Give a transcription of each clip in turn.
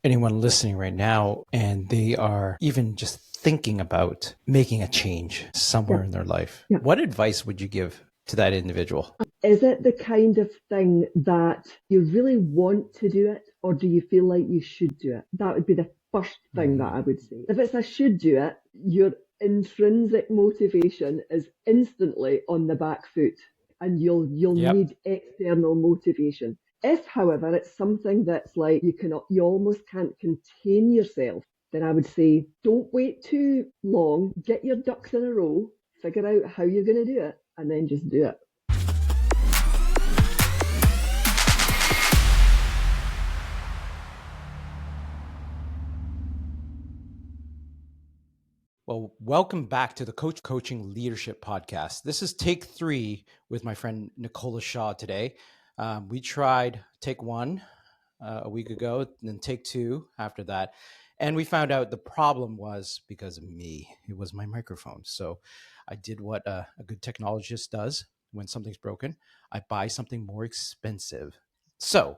anyone listening right now and they are even just thinking about making a change somewhere Yeah, in their life, yeah. what advice would you give to that individual? Is it the kind of thing that you really want to do it, or do you feel like you should do it? That would be the first thing that I Mm, would say. If it's a should do it, your intrinsic motivation is instantly on the back foot, and you'll yep. need external motivation. If, however, it's something that's like you almost can't contain yourself, then I would say don't wait too long. Get your ducks in a row, figure out how you're going to do it, and then just do it. Well, welcome back to the Coaching Leadership Podcast. This is take 3 with my friend Nicola Shaw today. We tried take 1 a week ago, and then take 2 after that. And we found out the problem was because of me. It was my microphone. So I did what a good technologist does when something's broken. I buy something more expensive. So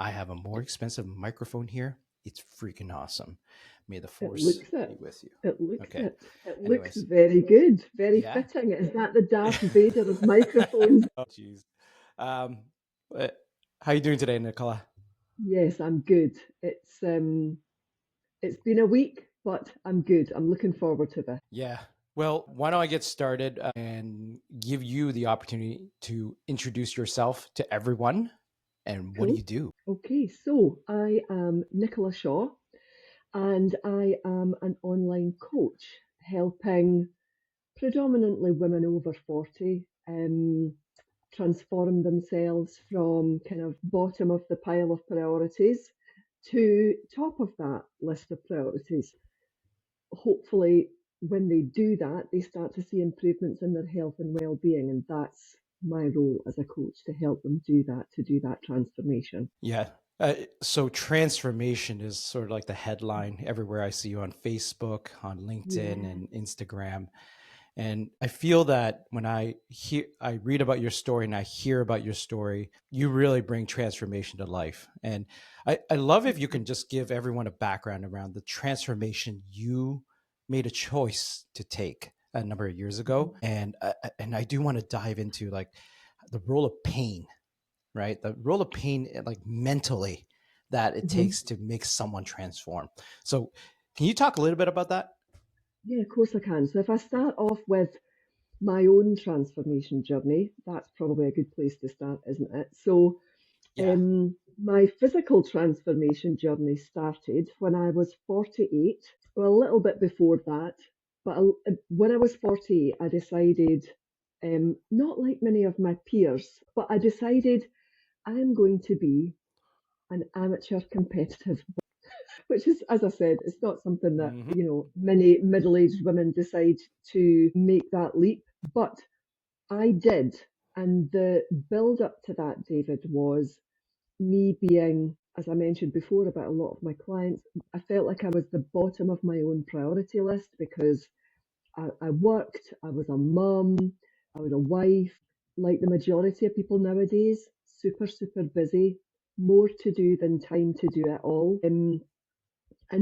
I have a more expensive microphone here. It's freaking awesome. May the It force looks it. be with you. It looks Okay. it. It looks Anyways, very good. Very yeah. fitting. Is that the Darth Vader of microphones? Oh, jeez. Um, how you doing today, Nicola? Yes, I'm good. It's been a week, but I'm good. I'm looking forward to this. Yeah. Well, why don't I get started and give you the opportunity to introduce yourself to everyone and what do Cool. you do? Okay, so I am Nicola Shaw and I am an online coach helping predominantly women over 40 transform themselves from kind of bottom of the pile of priorities to top of that list of priorities. Hopefully, when they do that, they start to see improvements in their health and well-being, and that's my role as a coach to help them do that, to do that transformation. Yeah. So transformation is sort of like the headline everywhere I see you on Facebook, on LinkedIn, Yeah. and Instagram. And I feel that when I read about your story and I hear about your story, you really bring transformation to life. And I love if you can just give everyone a background around the transformation you made a choice to take a number of years Mhm. ago. And I do want to dive into like the role of pain, right? The role of pain, like mentally, that it Mhm. takes to make someone transform. So, can you talk a little bit about that? Yeah, of course I can. So if I start off with my own transformation journey, that's probably a good place to start, isn't it? So Yeah. my physical transformation journey started when I was 48. Well, a little bit before that, but when I was 48, I decided, not like many of my peers, but I decided I'm going to be an amateur competitive, which is, as I said, it's not something that, Hmm. many middle-aged women decide to make that leap, but I did. And the build up to that, David, was me being, as I mentioned before about a lot of my clients, I felt like I was the bottom of my own priority list because I worked, I was a mum, I was a wife, like the majority of people nowadays, super, super busy, more to do than time to do it all. And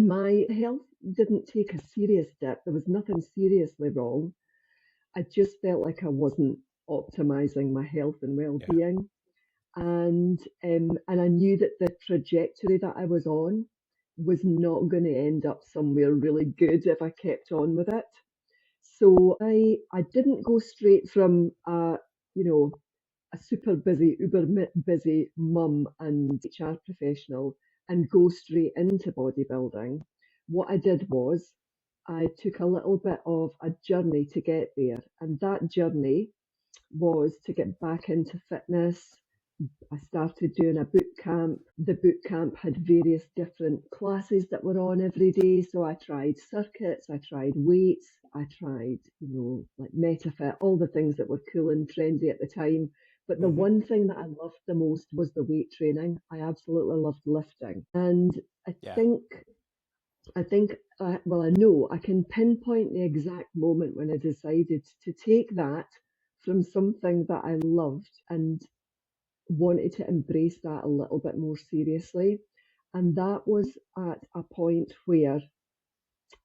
my health didn't take a serious dip. There was nothing seriously wrong. I just felt like I wasn't optimizing my health and Yeah. well-being. And I knew that the trajectory that I was on was not going to end up somewhere really good if I kept on with it. So I didn't go straight from you know a super busy, busy mum and HR professional and go straight into bodybuilding. What I did was I took a little bit of a journey to get there, and that journey was to get back into fitness. I started doing a boot camp. The boot camp had various different classes that were on every day. So I tried circuits, I tried weights, I tried, like MetaFit, all the things that were cool and trendy at the time. But the Hmm. one thing that I loved the most was the weight training. I absolutely loved lifting. And I Yeah. think, well, I know I can pinpoint the exact moment when I decided to take that from something that I loved and wanted to embrace that a little bit more seriously. And that was at a point where,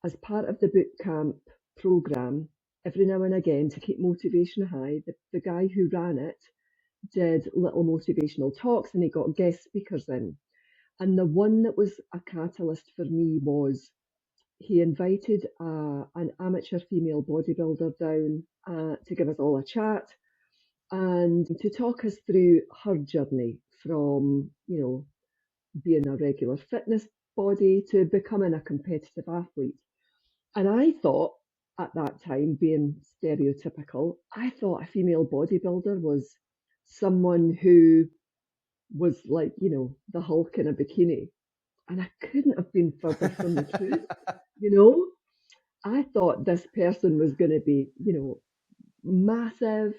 as part of the boot camp program, every now and again, to keep motivation high, the guy who ran it did little motivational talks and he got guest speakers in. And the one that was a catalyst for me was he invited an amateur female bodybuilder down to give us all a chat and to talk us through her journey from, being a regular fitness body to becoming a competitive athlete. And I thought at that time, being stereotypical, I thought a female bodybuilder was someone who was like, the Hulk in a bikini. And I couldn't have been further from the truth. You know, I thought this person was going to be, massive,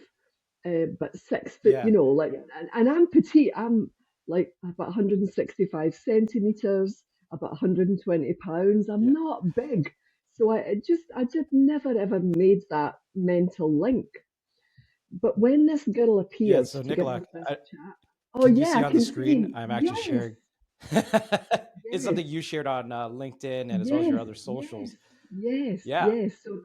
but 6 foot, Yeah. like, and I'm petite. I'm like about 165 centimeters, about 120 pounds. I'm Yeah. not big. So I just never ever made that mental link. But when this girl Yeah. appeared So to give Nicola, us this chat, oh can you yeah, see I on the can screen? see. I'm actually Yes, sharing. It's yes. something you shared on LinkedIn and as well as your Yes, other yes, socials. yes, Yeah. yes. So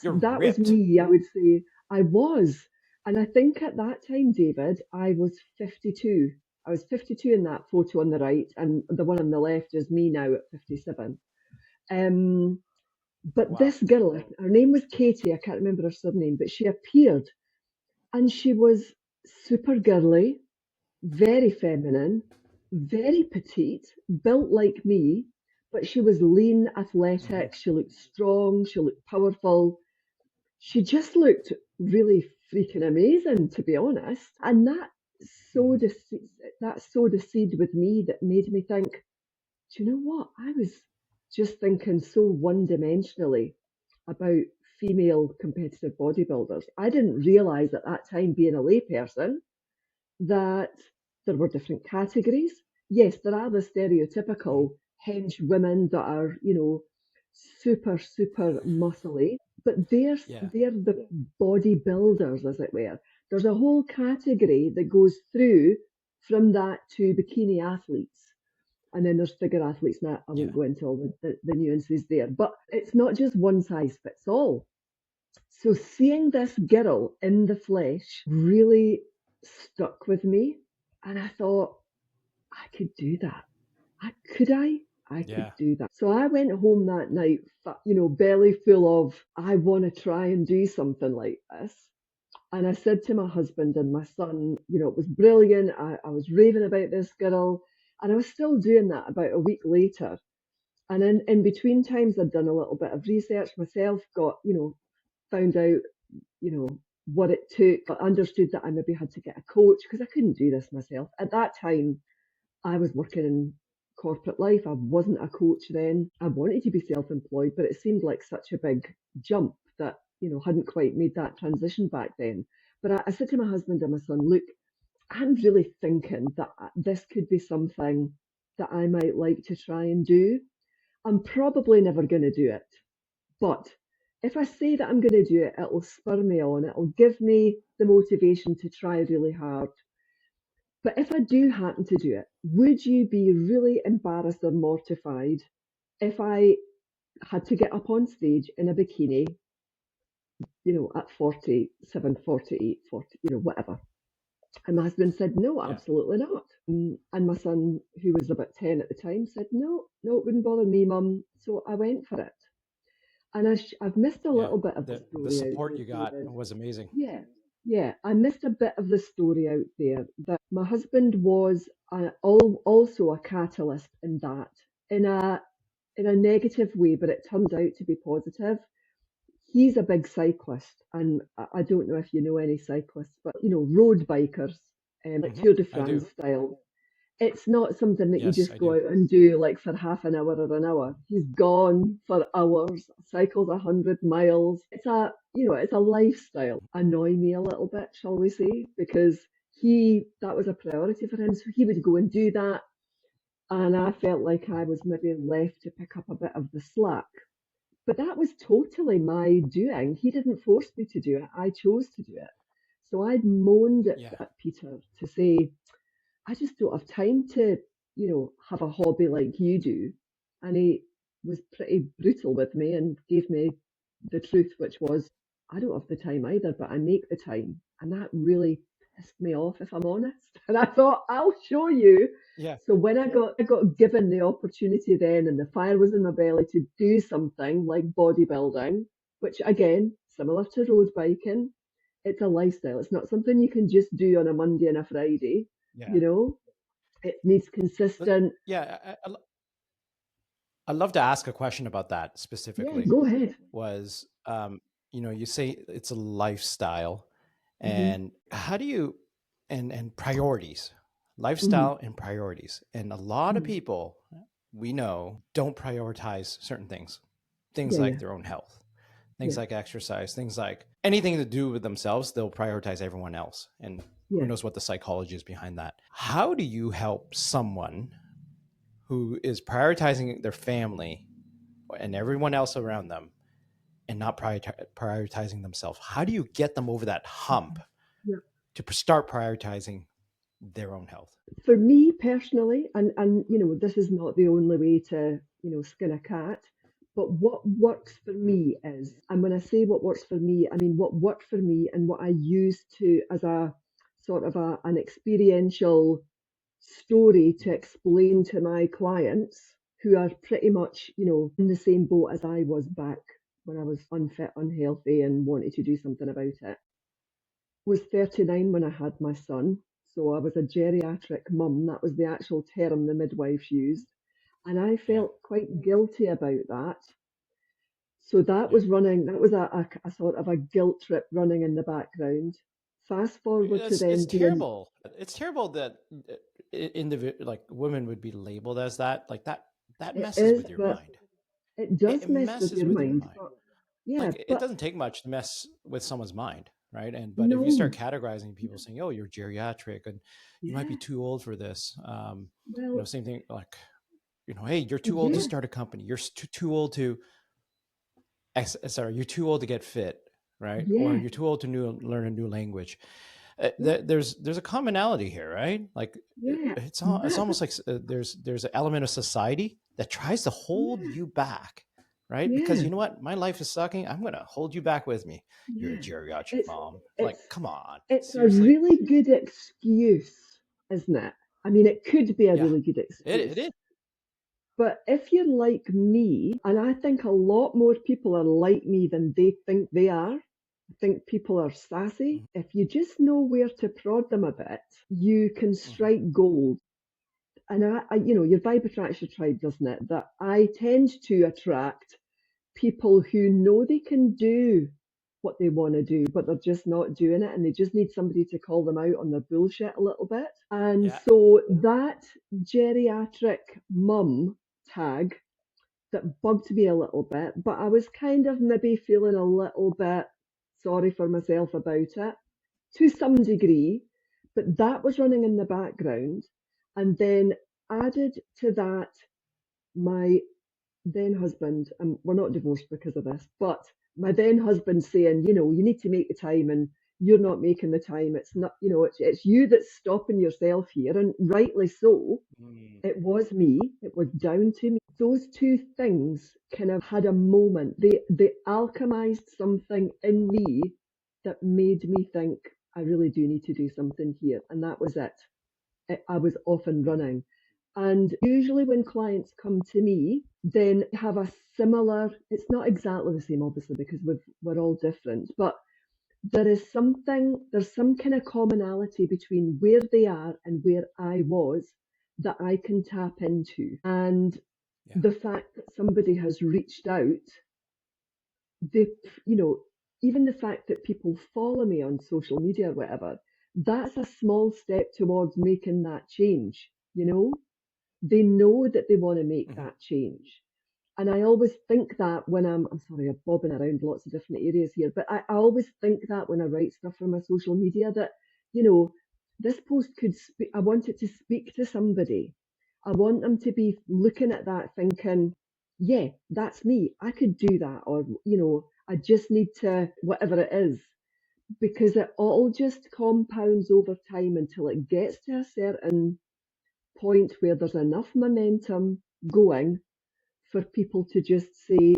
You're that was ripped. me. I would say I was, and I think at that time, David, I was 52. I was 52 in that photo on the right, and the one on the left is me now at 57. Um, but Wow. this girl, her name was Katie. I can't remember her surname, but she appeared, and she was super girly, very feminine, very petite, built like me, but she was lean, Hmm. athletic, she looked strong, she looked powerful. She just looked really freaking amazing, to be honest. And Hmm. that sowed a seed with me that made me think, do you know what? I was just thinking so one-dimensionally about female competitive bodybuilders. I didn't realize at that time, being a layperson, that there were different categories. Yes, there are the Hmm. stereotypical hench women that are, super, super muscly, but Yeah. they're the bodybuilders, as it were. There's a whole category that goes through from that to bikini athletes. And then there's figure athletes. Now, I Yeah. won't go into all the nuances there, but it's not just one size fits all. So seeing this girl in the flesh really stuck with me. And I thought, I could do that. Could I? I could Yeah. do that. So I went home that night, belly full of, I want to try and do something like this. And I said to my husband and my son, it was brilliant. I was raving about this girl. And I was still doing that about a week later. And in between times, I'd done a little bit of research myself, got, found out, you know, what it took. I understood that I maybe had to get a coach because I couldn't do this myself. At that time, I was working in corporate life. I wasn't a coach then. I wanted to be self-employed, but it seemed like such a big jump that, hadn't quite made that transition back then. But I said to my husband and my son, look, I'm really thinking that this could be something that I might like to try and do. I'm probably never going to do it, but if I say that I'm going to do it, it'll spur me on. It'll give me the motivation to try really hard. But if I do happen to do it, would you be really embarrassed or mortified if I had to get up on stage in a bikini, at 47, 48, 40, whatever? And my husband said, no, Yeah. absolutely not. And my son, who was about 10 at the time, said, no, no, it wouldn't bother me, mum. So I went for it. And I've missed a Yeah. little bit of the The story out support there, you got David. was amazing. Yeah, yeah, I missed a bit of the story out there that my husband was also a catalyst in that, in a negative way, but it turned out to be positive. He's a big cyclist, and I don't know if you know any cyclists, but road bikers, like Hmm. Tour de I do. France style. It's not something that you Yes, just I go do. out and do like for half an hour or an hour. He's gone for hours, cycles 100 miles. It's a lifestyle. Annoy me a little bit, shall we say, because that was a priority for him. So he would go and do that. And I felt like I was maybe left to pick up a bit of the slack. But that was totally my doing. He didn't force me to do it. I chose to do it. So I'd moaned Yeah. at Peter to say, I just don't have time to have a hobby like you do. And he was pretty brutal with me and gave me the truth, which was, I don't have the time either, but I make the time. And that really pissed me off, if I'm honest. And I thought, I'll show you. Yeah. So when I got given the opportunity then, and the fire was in my belly to do something like bodybuilding, which again, similar to road biking, it's a lifestyle. It's not something you can just do on a Monday and a Friday. Yeah. You know, it needs But consistent. yeah, I'd love to ask a question about that Yeah, specifically. go ahead. Was you say it's a lifestyle, Hmm. and how do you and priorities, Hmm. lifestyle and priorities, and a lot of Hmm. people we know don't prioritize certain things Yeah, like yeah, their own health, things yeah, like exercise, things like anything to do with themselves. They'll prioritize everyone else, and who yeah. knows what the psychology is behind that. How do you help someone who is prioritizing their family and everyone else around them and not prioritizing themselves? How do you get them over that hump Yeah. to start prioritizing their own health? For me personally, and this is not the only way to skin a cat, but what works for Mm. me is, and when I say what works for me, I mean what worked for me and what I use to as a sort of an experiential story to explain to my clients who are pretty much in the same boat as I was back when I was unfit, unhealthy, and wanted to do something about it. Was 39 when I had my son. So I was a geriatric mum. That was the actual term the midwives used. And I Yeah. felt quite guilty about that. So that Yeah. was running, that was a sort of a guilt trip running in the background. Fast forward to It's then being, terrible. It's terrible that individual like women would be labeled as that. Like that it messes is, with your but mind. it It does mess with messes your with your mind. mind. But yeah, Like it but doesn't take much to mess with someone's mind, right? But if you start no, categorizing people, saying, "Oh, you're geriatric and you might be yeah, too old for this," well, same thing. Like, hey, you're too old to yeah, start a company. You're too old to sorry, you're too old to get fit, right? Or yeah, you're too old to learn a new language. yeah, There's a commonality here, right? Like yeah. it's That's a, almost like there's an element of society that tries to hold yeah, you back, right? Because yeah. you know what, my life is sucking. I'm gonna hold you back with me. You're a Yeah, geriatric it's mom. Like, it's come on, it's a seriously? really good excuse, isn't it? I mean, it could be a Yeah, really good it excuse. is. But if you're like me, and I think a lot more people are like me than they think they are, I think people are sassy. Mhm, If you just know where to prod them a bit, you can mhm. strike gold. And your vibe attracts your tribe, doesn't it? That I tend to attract people who know they can do what they want to do, but they're just not doing it, and they just need somebody to call them out on their bullshit a little bit. And Yeah. so that geriatric mum tag that bugged me a little bit, but I was kind of maybe feeling a little bit sorry for myself about it to some degree, but that was running in the background. And then added to that, my then husband, and we're not divorced because of this, but my then husband saying, you need to make the time and you're not making the time. It's not, it's you that's stopping yourself here. And rightly so. Mm. It was me. It was down to me. Those two things kind of had a moment. They alchemized something in me that made me think I really do need to do something here. And that was it. I was off and Mm. running. And usually when clients come to me, then have a similar, it's not exactly the same, obviously, because we're all different, but there's some kind of commonality between where they are and where I was that I can tap into. And Yeah. the fact that somebody has reached out, they, you know, even the fact that people follow me on social media or whatever, that's a small step towards making that change. They know that they want to make Mhm. that change. And I always think that when I'm sorry, I'm bobbing around lots of different areas here, but I always think that when I write stuff for my social media that, you know, this post could speak, I want it to speak to somebody. I want them to be looking at that thinking, yeah, that's me. I could do that. Or, I just need to, whatever it is, because it all just compounds over time until it gets to a certain point where there's enough momentum going for people to just say,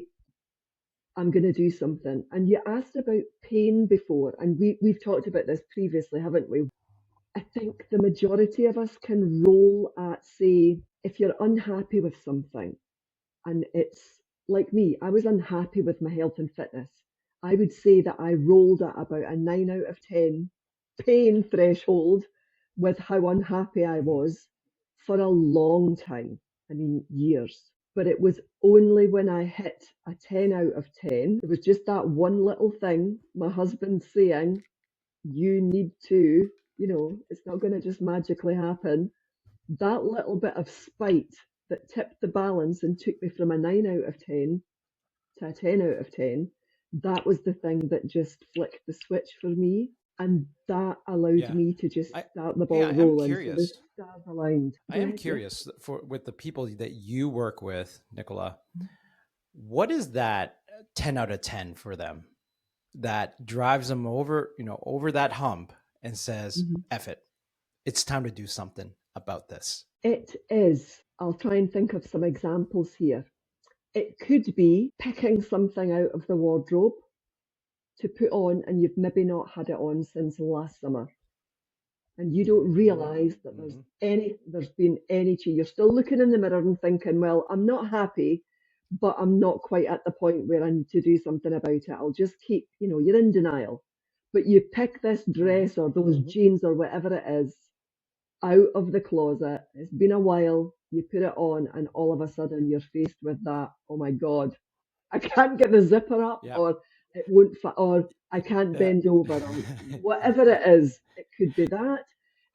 I'm going to do something. And you asked about pain before, and we've talked about this previously, haven't we? I think the majority of us can roll at, say, if you're unhappy with something, and it's like me, I was unhappy with my health and fitness. I would say that I rolled at about a 9 out of 10 pain threshold with how unhappy I Mhm. was for a long time. I mean, years. But it was only when I hit a 10 out of 10, it was just that one little thing, my husband saying, you need to, it's not going to just magically happen. That little bit of spite that tipped the balance and took me from a 9 out of 10 to a 10 out of 10, that was the thing that just flicked the switch for me. And that allowed Yeah. me to just I start the Hey, ball I'm rolling. So the curious. stars aligned. I Go am ahead, yeah. curious for with the people that you work with, Nicola. What is that 10 out of 10 for them that drives them over, over that hump and says, Mhm. F it. It's time to do something about this. It is. I'll try and think of some examples here. It could be picking something out of the wardrobe to put on and you've maybe not had it on since last summer. And you don't realize that Mm-hmm. there's been any change. You're still looking in the mirror and thinking, well, I'm not happy, but I'm not quite at the point where I need to do something about it. I'll just keep, you're in denial. But you pick this Mm-hmm. dress or those jeans or whatever it is out of the closet. It's been a while. You put it on, and all of a sudden you're faced with that. Oh my God, I can't get the zipper up, Yeah. or it won't fit, or I can't Yeah. bend over, or whatever it is. It could be that.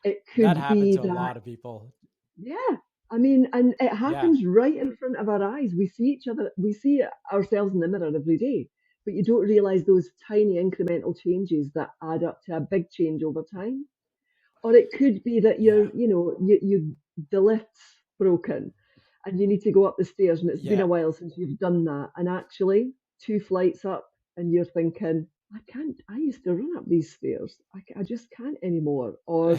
It That could happened be to a that, lot of people. yeah. I mean, and it Yeah. happens right in front of our eyes. We see each other, we see ourselves in the mirror every day, but you don't realize those tiny incremental changes that add up to a big change over time. Or it could be that Yeah. the lift's broken and you need to go up the stairs and it's been Yeah. a while since you've done that. And actually, two flights up and you're thinking, I can't, I used to run up these stairs. I just can't anymore. Or,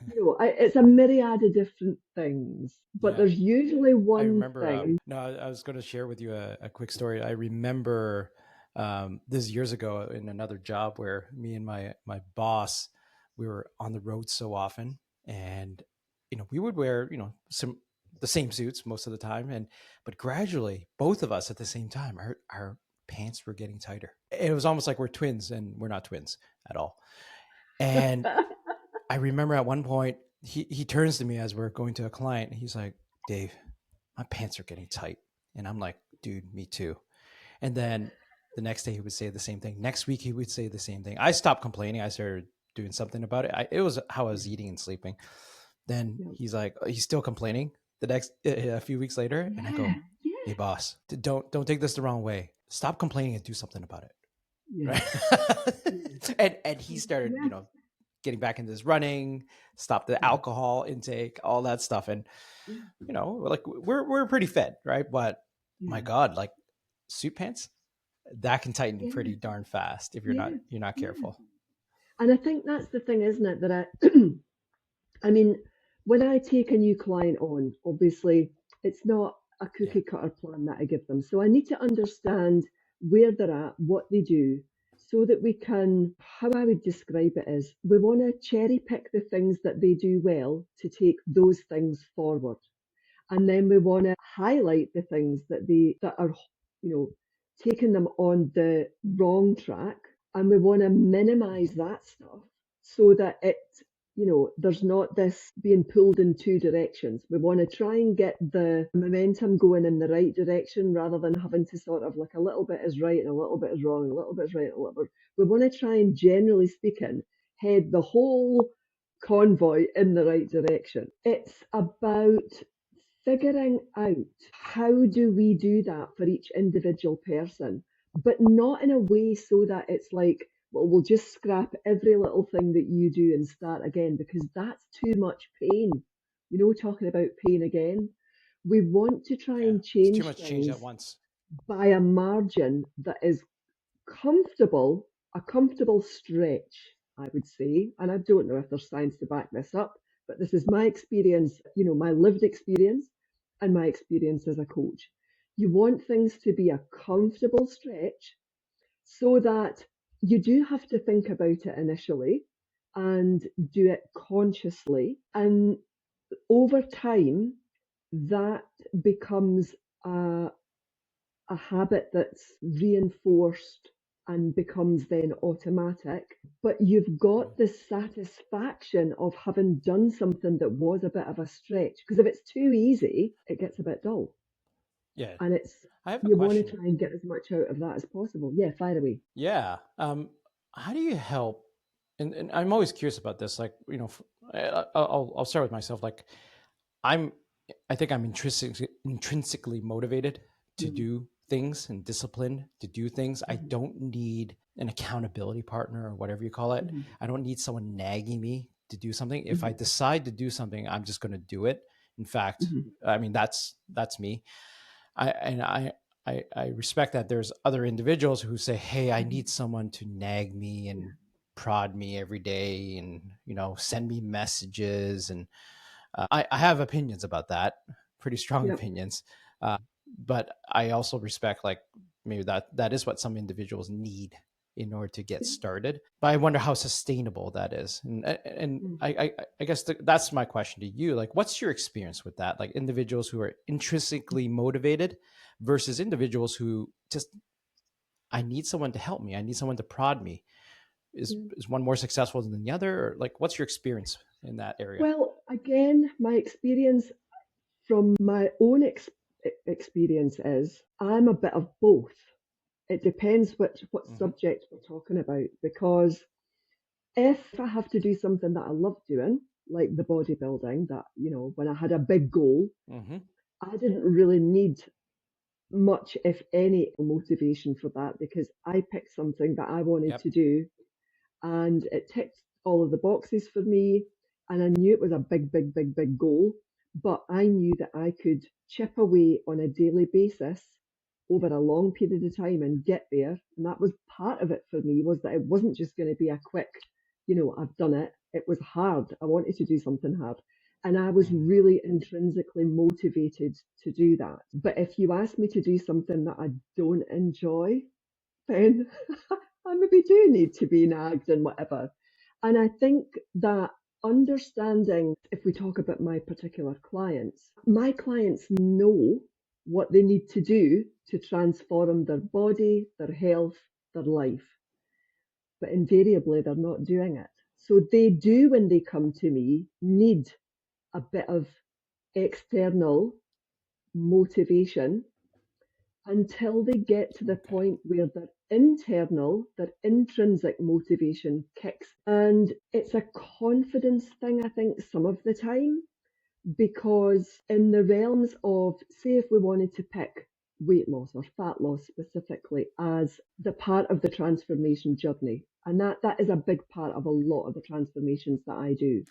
it's a myriad of different things. But Yeah. there's usually I one remember, thing. no, I was going to share with you a quick story. I remember this years ago in another job where me and my boss, we were on the road so often, and we would wear the same suits most of the time, and but gradually both of us at the same time, our pants were getting tighter. It was almost like we're twins, and we're not twins at all. And I remember at one point he turns to me as we're going to a client, and he's like, Dave, my pants are getting tight. And I'm like, dude, me too. And then the next day he would say the same thing. Next week he would say the same thing. I stopped complaining. I started doing something about it. It was how I Yeah, was eating and sleeping. Then yeah, he's like, he's still complaining. The next a few weeks later, and I yeah, go, yeah, hey boss, don't take this the wrong way. Stop complaining and do something about it. yeah, yeah, Right. And he started, yeah, getting back into his running, stop the yeah, alcohol intake, all that stuff. And yeah, like we're pretty fit, right? But my yeah, God, like suit pants, that can tighten yeah, pretty darn fast if yeah, you're not yeah. careful. And I think that's the thing, isn't it? That I mean, when I take a new client on, obviously it's not a Yeah. cookie cutter plan that I give them. So I need to understand where they're at, what they do, so that we can, how I would describe it is, we want to cherry pick the things that they do well to take those things forward. And then we want to highlight the things that are, you know, taking them on the wrong track, and we want to minimize Mhm. that stuff so that there's not this being pulled in two directions. We want to try and get the momentum going in the right direction rather than having to sort of like a little bit is right and a little bit is wrong, and a little bit is right and a little bit. We want to try and, generally speaking, head the whole convoy in the right direction. It's about figuring out how do we do that for each individual person, but not in a way so that it's like, well, we'll just scrap every little thing that you do and start again, because that's too much pain. Talking about pain again. We want to try Yeah. and It's too change much change at things once. by a margin that is comfortable, a comfortable stretch, I would say. And I don't know if there's science to back this up, but this is my experience, my lived experience and my experience as a coach. You want things to be a comfortable stretch so that you do have to think about it initially and do it consciously. And over time, that becomes a habit that's reinforced and becomes then automatic. But you've got the satisfaction of having done something that was a bit of a stretch. Because if it's too easy, it gets a bit dull. Yeah. And it's I have a you want to question. try and get as much out of that as possible. Yeah, fire away. Yeah. How do you help? And I'm always curious about this. Like, I'll start with myself. Like, I'm, I think I'm intrinsically motivated to Mm-hmm. do things and disciplined to do things. I Mm-hmm. don't need an accountability partner or whatever you call it. Mm-hmm. I don't need someone nagging me to do something. If I Mm-hmm. decide to do something, I'm just going to do it. In fact, Mm-hmm. I mean, that's me. I respect that there's other individuals who say, "Hey, I Mm-hmm. need someone to nag me Yeah. and prod me every day, and send me messages." And I have opinions about that, pretty strong Yep. opinions. But I also respect, like, maybe that is what some individuals need in order to get Yeah. started. But I wonder how sustainable that is. And Mm. I guess that's my question to you. Like, what's your experience with that? Like, individuals who are intrinsically motivated versus individuals who just, I need someone to help me. I need someone to prod me. Yeah. Is one more successful than the other? Or, like, what's your experience in that area? Well, again, my experience from my own experience is I'm a bit of both. It depends what Mm-hmm. subject we're talking about, because if I have to do something that I love doing, like the bodybuilding, that, when I had a big goal, Mm-hmm. I didn't really need much, if any, motivation for that because I picked something that I wanted Yep. to do and it ticked all of the boxes for me. And I knew it was a big, big, big, big goal, but I knew that I could chip away on a daily basis over a long period of time and get there. And that was part of it for me, was that it wasn't just going to be a quick, I've done it. It was hard. I wanted to do something hard. And I was Mm. really intrinsically motivated to do that. But if you ask me to do something that I don't enjoy, then I maybe do need to be nagged and whatever. And I think that understanding, if we talk about my clients know what they need to do to transform their body, their health, their life, but invariably they're not doing it. So they do, when they come to me, need a bit of external motivation until they get to the Okay. point where their intrinsic motivation kicks. And it's a confidence thing, I think, some of the time, because in the realms of, say, if we wanted to pick weight loss or fat loss specifically as the part of the transformation journey, and that is a big part of a lot of the transformations that I do.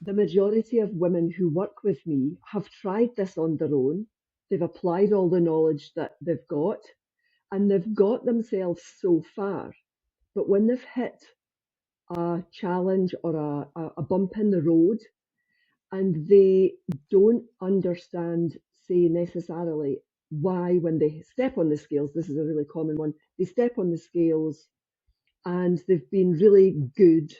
The majority of women who work with me have tried this on their own. They've applied all the knowledge that they've got and they've got themselves so far. But when they've hit a challenge or a bump in the road and they don't understand, say, necessarily why, when they step on the scales, this is a really common one, they step on the scales and they've been really good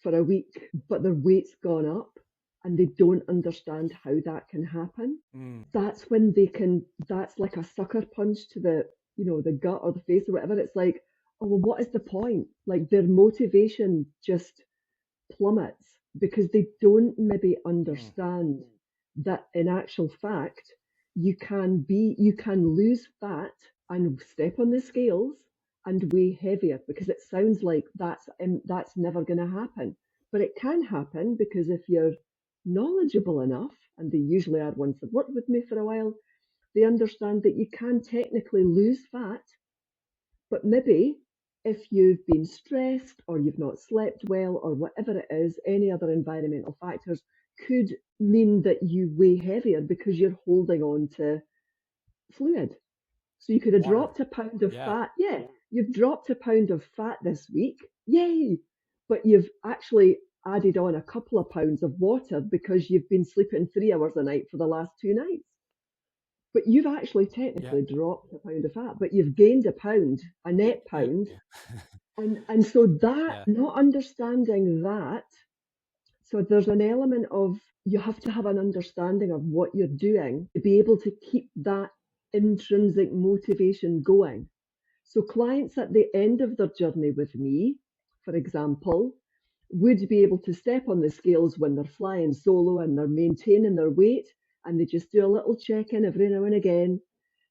for a week, but their weight's gone up and they don't understand how that can happen. Mm. That's when that's like a sucker punch to the gut or the face or whatever. It's like, oh, well, what is the point? Like their motivation just plummets because they don't maybe Mm. understand that in actual fact, you can lose fat and step on the scales and weigh heavier, because it sounds like that's never going to happen, but it can happen, because if you're knowledgeable enough, and they usually are ones that worked with me for a while, they understand that you can technically lose fat, but maybe if you've been stressed or you've not slept well or whatever it is, any other environmental factors could mean that you weigh heavier because you're holding on to fluid. So you could have Water. dropped a pound of Yeah. fat. Yeah, you've dropped a pound of fat this week. Yay! But you've actually added on a couple of pounds of water because you've been sleeping 3 hours a night for the last 2 nights. But you've actually Yeah. technically dropped a pound of fat, but you've gained a pound, a Yeah. net Yeah. pound. And so that, Yeah. not understanding that, so there's an element of you have to have an understanding of what you're doing to be able to keep that intrinsic motivation going. So clients at the end of their journey with me, for example, would be able to step on the scales when they're flying solo and they're maintaining their weight, and they just do a little check-in every now and again.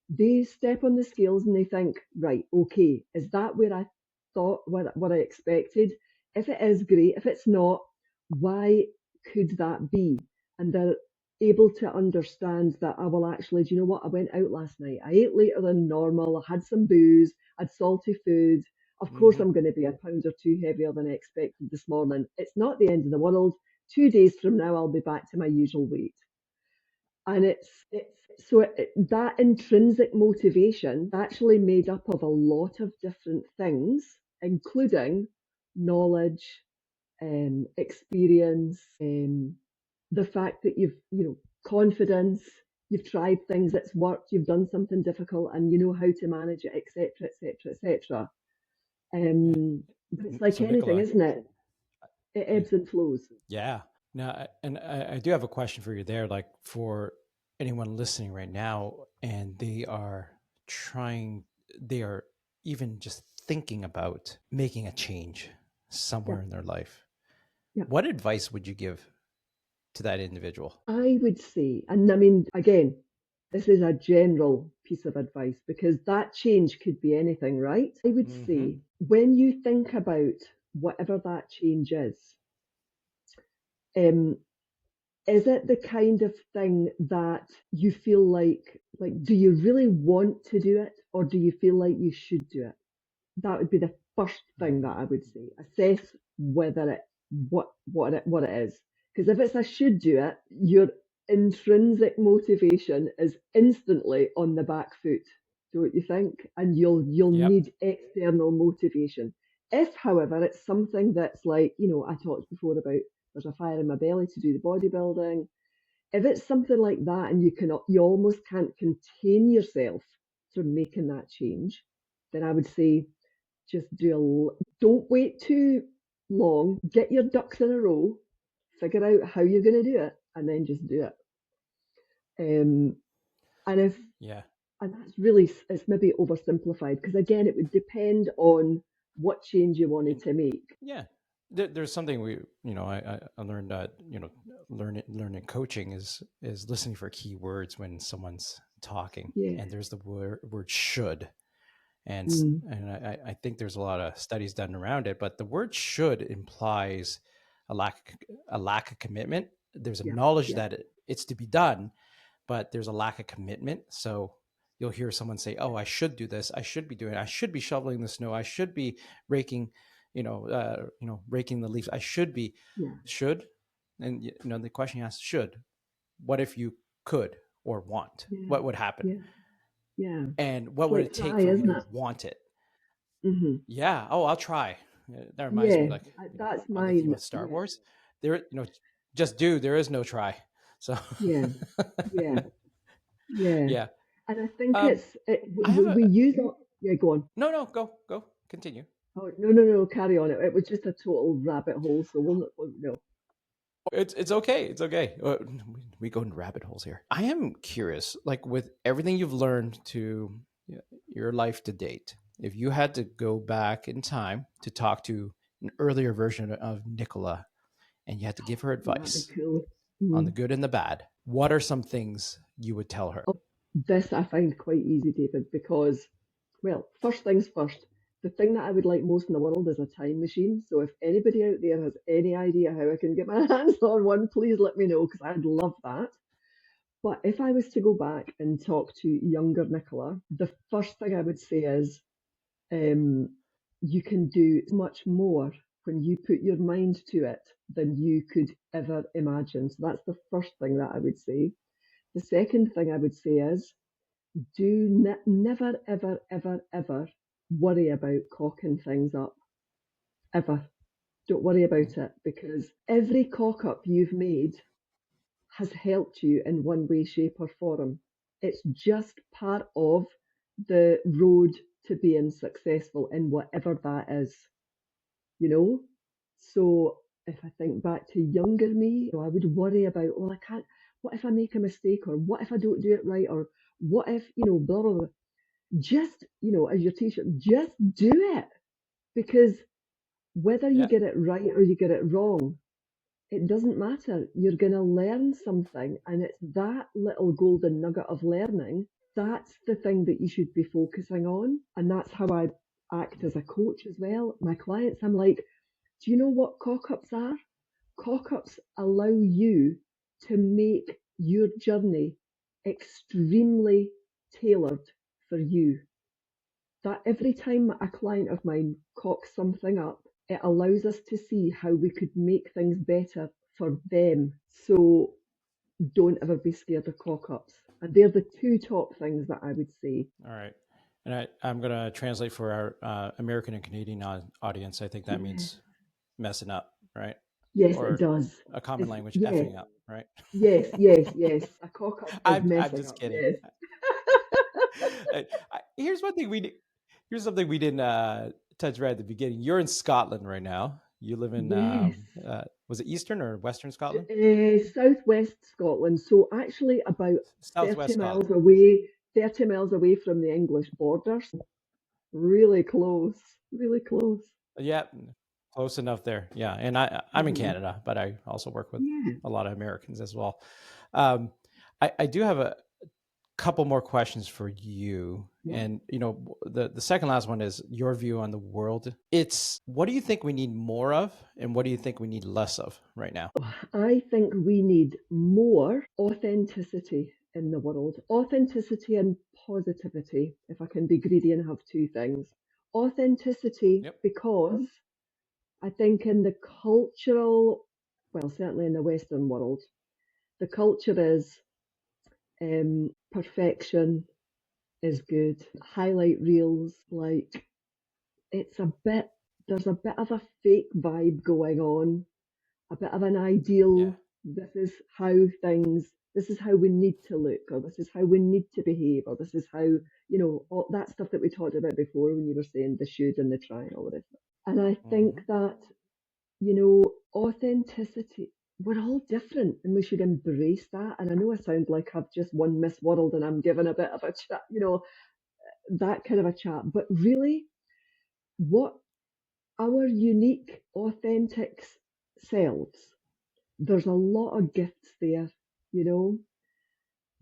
They step on the scales and they think, right, okay, is that where I thought, what I expected? If it is, great. If it's not, why could that be? And they're able to understand that, I will actually, do you know what? I went out last night. I ate later than normal. I had some booze. I had salty food. Of course, Hmm. I'm going to be a pound or two heavier than I expected this morning. It's not the end of the world. 2 days from now, I'll be back to my usual weight. And that intrinsic motivation actually made up of a lot of different things, including knowledge, experience, the fact that confidence, you've tried things that's worked, you've done something difficult, and you know how to manage it, etc., etc., etc. Yeah. But it's like So anything, Nicola, isn't it? It yeah. ebbs and flows. Yeah. Now, I do have a question for you there, like for anyone listening right now, and trying, they are even just thinking about making a change Yeah, somewhere in their life. yeah. What advice would you give to that individual? I would say, and I mean, again, this is a general piece of advice because that change could be anything, right? I would Hmm. say when you think about whatever that change um, is it the kind of thing that you feel like, do you really want to do it or do you feel like you should do it? That would be the first thing that Hmm. I would say. Assess whether it what it is. Because if it's a should do it, your intrinsic motivation is instantly on the back foot, don't you think? And you'll Yep. need external motivation. If, however, it's something that's like, I talked before about there's a fire in my belly to do the bodybuilding. If it's something like that and you almost can't contain yourself from making that change, then I would say just don't wait too long. Get your ducks in a row, figure out how you're going to do it, and then just do it. Um, and if Yeah. and that's really it's maybe oversimplified because again, it would depend on what change you wanted And to make. yeah, there's something I learned that learning coaching is listening for key words when someone's talking, Yeah. and there's the word should, and Mm, I think there's a lot of studies done around it, but the word should implies a lack of commitment. There's a yeah. knowledge Yeah. that it's to be done, but there's a lack of commitment. So you'll hear someone say, "Oh, I should do this. I should be doing it. I should be shoveling the snow. I should be raking, raking the leaves. I should be Yeah. should." And the question you asked, should. What if you could or want? Yeah. What would happen? Yeah. Yeah. And what It's would like it take try, for you isn't to it? want it? Hmm. Yeah. Oh, I'll try. That reminds me, Yeah. like, That's on the theme mine. of Star Yeah. Wars, there, just do. There is no try. So, Yeah. Yeah. Yeah. yeah. And I think Um, I have we a use it. Yeah, go on. no. Go. Continue. Oh, no, no, no, carry on. It was just a total rabbit hole, so we'll not, no. It's okay. It's okay. We go into rabbit holes here. I am curious, like with everything you've learned to your life to date, if you had to go back in time to talk to an earlier version of Nicola, and you had to give her Oh, that'd be advice cool. on the Mhm. good and the bad, what are some things you would tell her? Oh, this I find quite easy, David, because, well, first things first, the thing that I would like most in the world is a time machine. So if anybody out there has any idea how I can get my hands on one, please let me know because I'd love that. But if I was to go back and talk to younger Nicola, the first thing I would say is um, you can do much more when you put your mind to it than you could ever imagine. So that's the first thing that I would say. The second thing I would say is never, ever, ever, ever worry about cocking things up. Ever. Don't worry Mm. about it, because every cock up you've made has helped you in one way, shape, or form. It's just part of the road to being successful in whatever that is, you know? So if I think back to younger me, I would worry about, well, I can't, what if I make a mistake, or what if I don't do it right, or what if, blah, blah, blah. Just, as your t shirt, just do it. Because whether you Yeah. get it right or you get it wrong, it doesn't matter. You're going to learn something, and it's that little golden nugget of learning. That's the thing that you should be focusing on. And that's how I act as a coach as well. My clients, I'm like, do you know what cock ups are? Cock ups allow you to make your journey extremely tailored for you. That every time a client of mine cocks something up, it allows us to see how we could make things better for them. So don't ever be scared of cock ups. And they're the two top things that I would say. All right. And I'm going to translate for our American and Canadian audience. I think that Yeah. means messing up, right? Yes, it Or does. a common It's, language, yeah. effing up, right? Yes, yes, yes. A cock up is I'm messing just up. kidding. Yes. Here's one thing here's something we didn't touch right at the beginning. You're in Scotland right now. You live in Yes. was it Eastern or Western Scotland? Southwest Scotland. So actually about Southwest 30 Scotland. miles away, 30 miles away from the English border. Really close. Really close. Yeah, close enough there. Yeah, and I'm in Hmm. Canada, but I also work with Yeah. a lot of Americans as well. Um, I do have a couple more questions for you. Yeah. And the second last one is your view on the world. It's what do you think we need more of, and what do you think we need less of right now? I think we need more authenticity in the world. Authenticity and positivity, if I can be greedy and have two things. Authenticity, Yep. because I think in the cultural, well, certainly in the Western world, the culture is perfection is good. Highlight reels, like it's a bit, there's a bit of a fake vibe going on, a bit of an Yeah. ideal. This is how things, this is how we need to look, or this is how we need to behave, or this is how, all that stuff that we talked about before when you were saying the should and the try and all of this. And I think Hmm. that, authenticity, we're all different and we should embrace that. And I know I sound like I've just won Miss World and I'm giving a bit of a chat, that kind of a chat. But really, what our unique, authentic selves, there's a lot of gifts there, you know.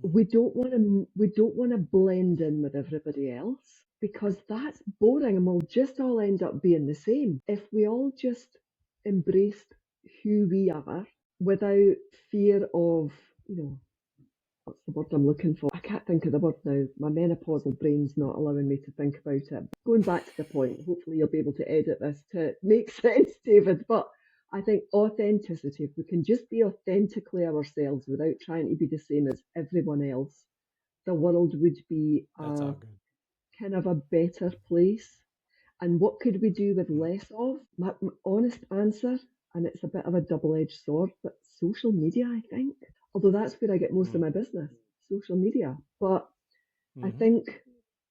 Hmm. We don't want to blend in with everybody else, because that's boring and we'll just all end up being the same. If we all just embraced who we are without fear of, you know, what's the word I'm looking for? I can't think of the word now. My menopausal brain's not allowing me to think about it. Going back to the point, hopefully you'll be able to edit this to make sense, David. But I think authenticity, if we can just be authentically ourselves without trying to be the same as everyone else, the world would be That's a all good. kind of a better place. And what could we do with Mm. less of? My honest answer, and it's a bit of a double-edged sword, but social media, I think. Although that's where I get most of Mm. my business, social media. But I Hmm. think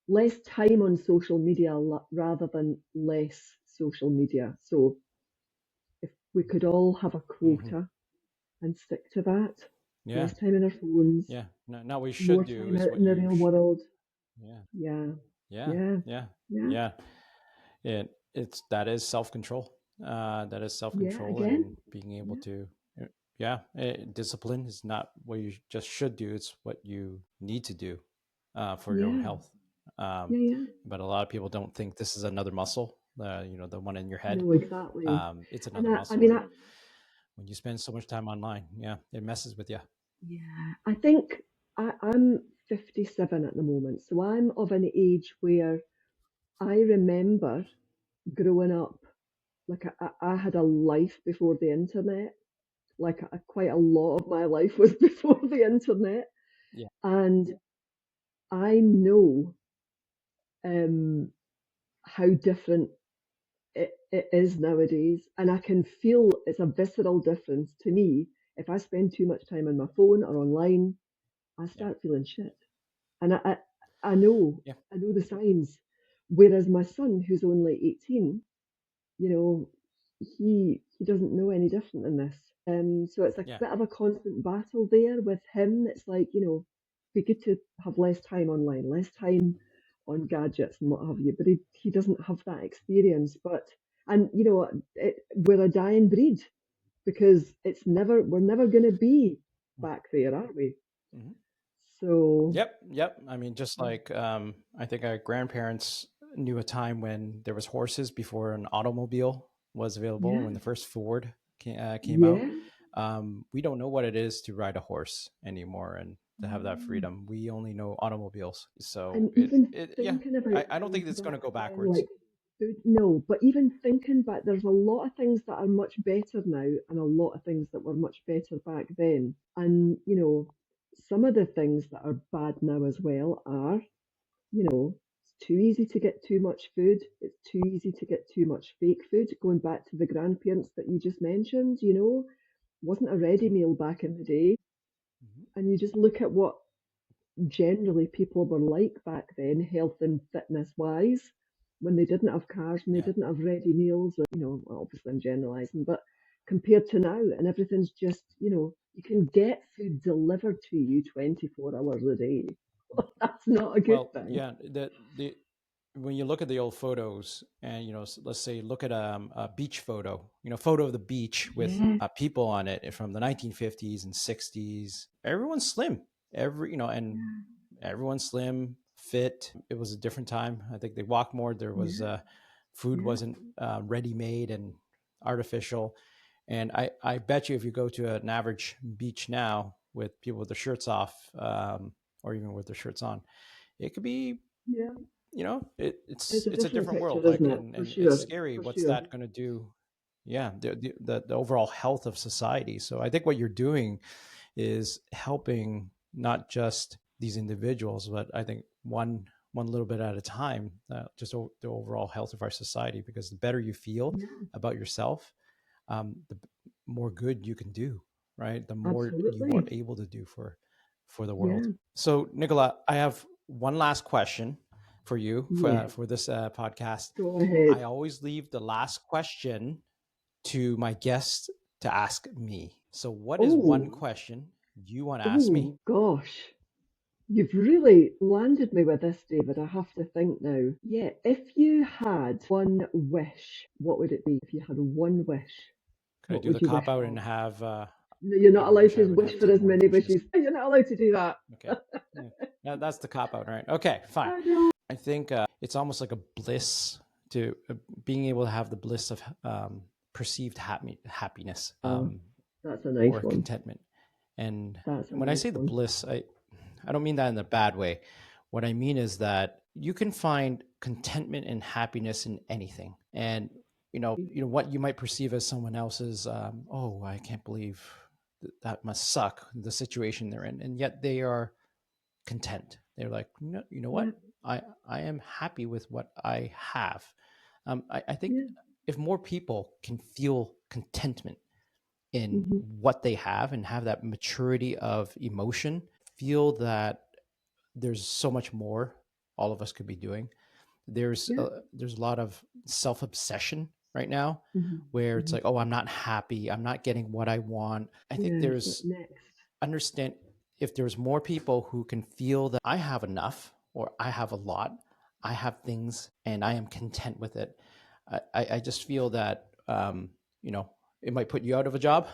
less time on social media rather than less social media. So if we could all have a Hmm. quota and stick to that, Yeah. less time in our phones, Yeah. No, now what we more should do time is out what in the you. real world. Yeah. Yeah, Yeah. yeah, Yeah. yeah, Yeah. It's that is self control. That is self yeah. control Again, and being able yeah, to. Yeah, discipline is not what you just should do; it's what you need to do for your own yeah, health. Um, yeah, yeah. but a lot of people don't think this is another muscle. The one in your head. No, exactly. It's And another I muscle, mean, and when you spend so much time online, yeah, it messes with you. yeah, I think I'm 57 at the moment, so I'm of an age where I remember growing up, like I had a life before the internet. Like quite a lot of my life was before the internet, Yeah. and I know um, how different It is nowadays, and I can feel it's a visceral difference to me. If I spend too much time on my phone or online, I Yeah. start feeling shit. And I know, Yeah. I know the signs. Whereas my son, who's only 18, you know, he doesn't know any different than this. So it's a Yeah. bit of a constant battle there with him. It's like, be good to have less time online, less time on gadgets and what have you. But he doesn't have that experience. And we're a dying breed because we're never going to be back there, are we? Mm-hmm. So, Yep, yep. I mean, just like I think our grandparents knew a time when there was horses before an automobile was available. yeah, When the first Ford came out, yeah. we don't know what it is to ride a horse anymore and to have that No. freedom. We only know automobiles. So And even yeah. thinking about I don't think things it's going to back go then, backwards. like food, no, but even thinking back, there's a lot of things that are much better now, and a lot of things that were much better back then. And, some of the things that are bad now as well are, it's too easy to get too much food. It's too easy to get too much fake food. Going back to the grandparents that you just mentioned, wasn't a ready Mhm, meal back in the day. mhm. And you just look at what generally people were like back then, health and fitness wise, when they didn't have cars and they Yeah. didn't have ready meals, or, well, obviously I'm generalizing, but compared to now, and everything's just, you can get food delivered to you 24 hours a day. That's not a good Well, thing. yeah, the when you look at the old photos and let's say look at a beach photo, photo of the beach with Yeah, people on it from the 1950s and 60s. Everyone's slim, and everyone's slim, fit. It was a different time. I think they walked more. There was yeah, food yeah, wasn't ready made and artificial. And I bet you if you go to an average beach now with people with their shirts off, or even with their shirts on, it could be, yeah. It's a it's a different different picture, world. isn't Like, it? For and it's sure, scary. for What's sure. that going to do? Yeah, the overall health of society. So I think what you're doing is helping not just these individuals, but I think one little bit at a time, the overall health of our society. Because the better you feel Yeah, about yourself, the more good you can do, right? The more you are absolutely. able to do for the world. Yeah, So, Nicola, I have one last question for you yeah. for this podcast. Go ahead. I always leave the last question to my guest to ask me. So, what is one Oh, question you want to ask me? oh, gosh. You've really landed me with this, David. I have to think now. Yeah, if you had one wish, what would it be? If you had one wish, Could I what do the would you cop wish out and for? have? No, you're I not would allowed wish I to would wish have for ten as more many wishes. wishes. You're not allowed to do that. Okay, yeah. That's the cop out, right? Okay, fine. I know. I think it's almost like a bliss to being able to have the bliss of perceived happiness, Oh, that's a or nice one. contentment. And That's a when I nice say the one. bliss, I don't mean that in a bad way. What I mean is that you can find contentment and happiness in anything. And what you might perceive as someone else's, oh, I can't believe that must suck, the situation they're in, and yet they are content. They're like, no, you know Yeah, what? I am happy with what I have. I think yeah. if more people can feel contentment in Hmm. what they have and have that maturity of emotion, feel that there's so much more all of us could be doing. Yeah. There's a lot of self obsession right now, Hmm. where it's Hmm. like, oh, I'm not happy, I'm not getting what I want. I think Yeah, what there's next? understand if there's more people who can feel that I have enough or I have a lot, I have things and I am content with it. I just feel that you know it might put you out of a job,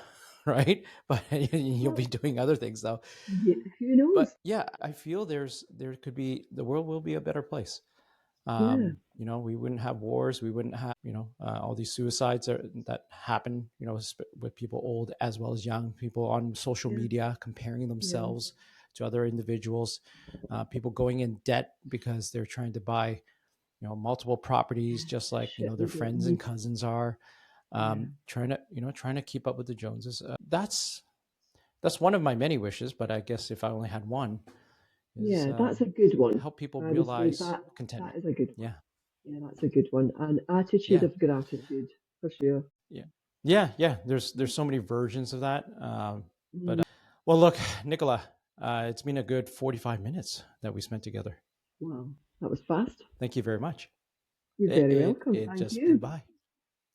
right? But you'll be Well, doing other things though. yeah, who knows? But yeah, I feel there could be the world will be a better place. Yeah, We wouldn't have wars. We wouldn't have, all these suicides that happen, with people old as well as young, people on social yeah, media comparing yeah. themselves to other individuals, people going in debt because they're trying to buy, multiple properties, Yes, just the like, shit their they don't friends and need. cousins are, Yeah, trying to keep up with the Joneses. That's one of my many wishes, but I guess if I only had one, is yeah, that's a good one. help people I would say realize that contentment. is a good one. Yeah. Yeah, that's a good one. An attitude Yeah, of gratitude, for sure. yeah, yeah. There's so many versions of that. But Mm, well, look, Nicola, it's been a good 45 minutes that we spent together. wow, that was fast. Thank you very much. You're It very it, welcome. it Thank just flew you. by.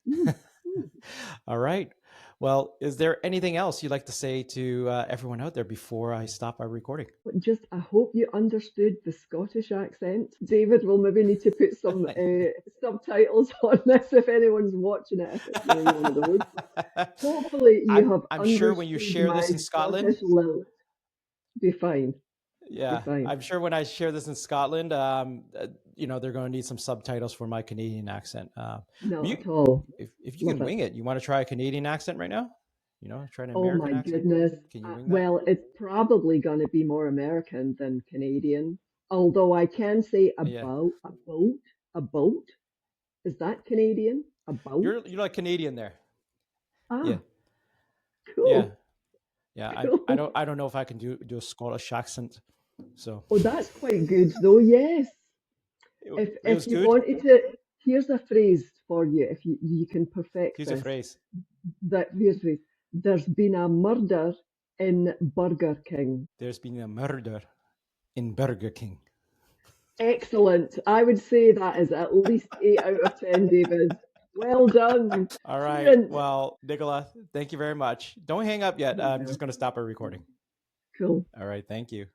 Mm, mm. All right. Well, is there anything else you'd like to say to everyone out there before I stop our recording? But just, I hope you understood the Scottish accent. David will maybe need to put some subtitles on this if anyone's watching it, if it's maybe one of those. Hopefully, you have I'm sure when you understood share my this in Scotland, Scottish lilt. Be fine. Be yeah, fine. I'm sure when I share this in Scotland, they're going to need some subtitles for my Canadian accent. Not You, at all. if you Love can it. wing it, you want to try a Canadian accent right now? Try an Oh my American accent. goodness. Can you wing that? Well, it's probably going to be more American than Canadian. Although I can say Yeah, about a boat. A boat? Is that Canadian? A boat? you're like Canadian there. Yeah, Ah, yeah, cool. yeah. Cool. I don't know if I can do a Scottish accent. So Oh, that's quite good though. Yes. it If was you good. wanted to, here's a phrase for you. If you can perfect Here's a this, phrase. that here's a phrase. There's been a murder in Burger King. There's been a murder in Burger King. Excellent. I would say that is at least 8 out of 10, David. Well done. All right. Brilliant. Well, Nicola, thank you very much. Don't hang up yet. You're I'm just going to welcome. stop our recording. Cool. All right. Thank you.